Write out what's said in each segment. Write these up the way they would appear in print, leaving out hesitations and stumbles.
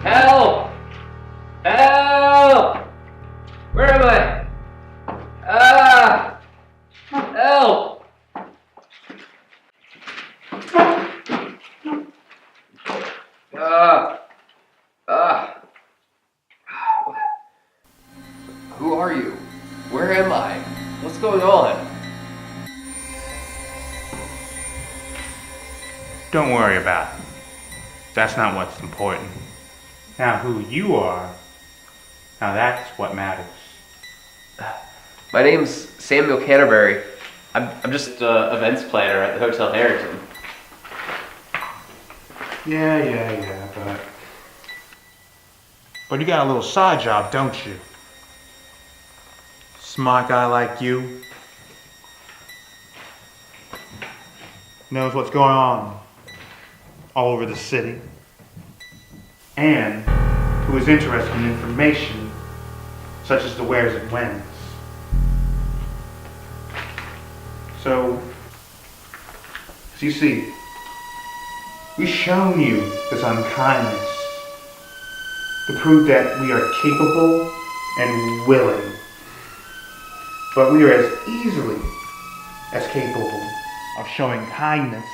Help! Help! Where am I? Ah! Help! Who are you? Where am I? What's going on? Don't worry about it. That's not what's important. Now who you are, now that's what matters. My name's Samuel Canterbury. I'm just events planner at the Hotel Harrington. Yeah, but you got a little side job, don't you? Smart guy like you knows what's going on all over the city, and who is interested in information such as the wheres and whens. So, as you see, we've shown you this unkindness to prove that we are capable and willing, but we are as easily as capable of showing kindness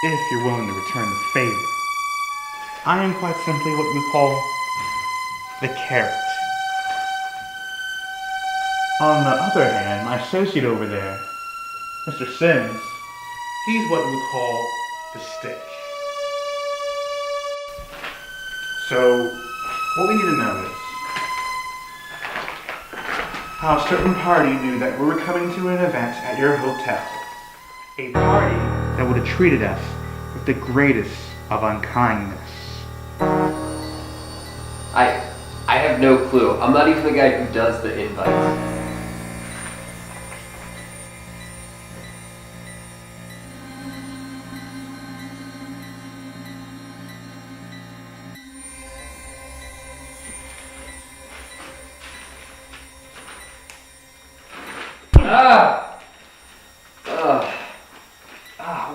if you're willing to return the favor. I am quite simply what we call the carrot. On the other hand, my associate over there, Mr. Sims, he's what we call the stick. So, what we need to know is how a certain party knew that we were coming to an event at your hotel. A party that would have treated us with the greatest of unkindness. I have no clue. I'm not even the guy who does the invites.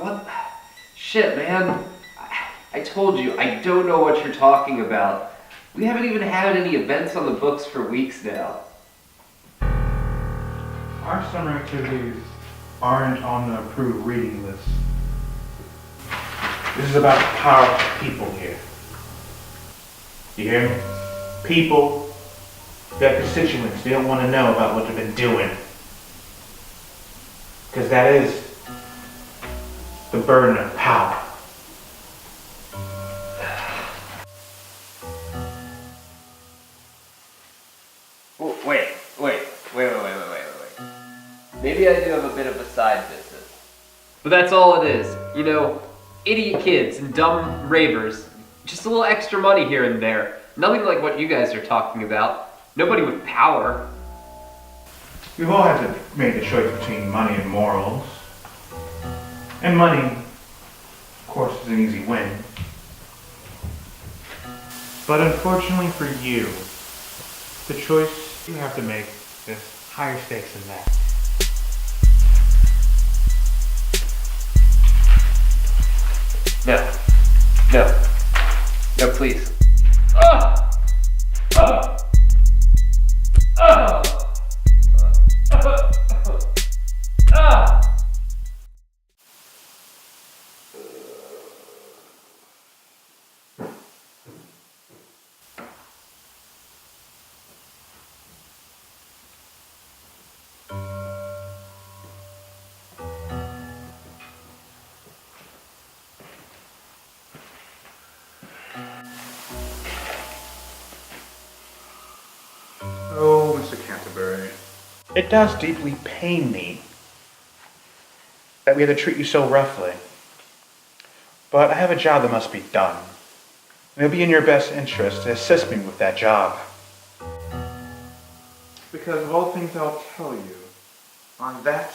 What? Shit, man. I told you, I don't know what you're talking about. We haven't even had any events on the books for weeks now. Our summer activities aren't on the approved reading list. This is about the power of people here. You hear me? People, their constituents, they don't want to know about what they've been doing. Because that is the burden of power. Wait. Maybe I do have a bit of a side business. But that's all it is. You know, idiot kids and dumb ravers. Just a little extra money here and there. Nothing like what you guys are talking about. Nobody with power. We've all had to make the choice between money and morals. And money, of course, is an easy win. But unfortunately for you, the choice you have to make is higher stakes than that. No, please. Oh, Mr. Canterbury, it does deeply pain me that we had to treat you so roughly. But I have a job that must be done. And it'll be in your best interest to assist me with that job. Because of all things I'll tell you, on that,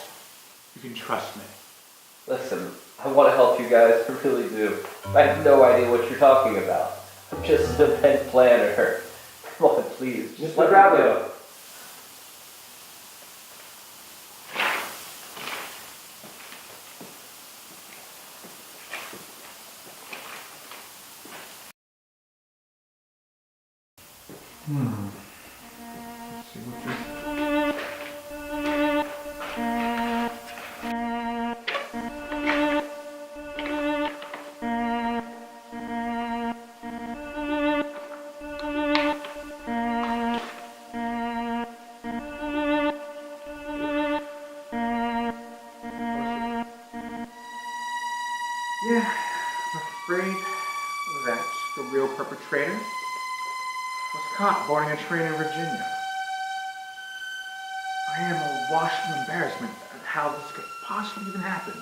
you can trust me. Listen, I want to help you guys, I really do. I have no idea what you're talking about. I'm just an event planner. Come on, please. Just let me go. Let's see what Yeah, I'm afraid that the real perpetrator was caught boarding a train in Virginia. I am awash in embarrassment at how this could possibly even happen.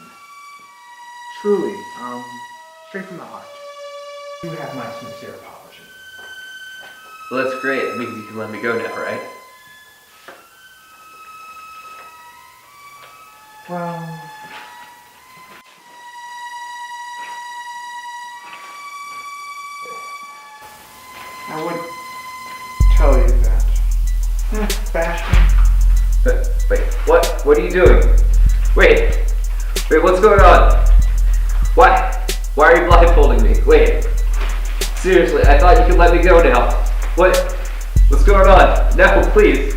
Truly, straight from the heart. You have my sincere apology. Well, that's great. That means you can let me go now, right? Well... I would tell you that. Bastion. Wait, what? What are you doing? Wait, what's going on? Why are you blindfolding me? Wait, seriously, I thought you could let me go now. What's going on? No, please.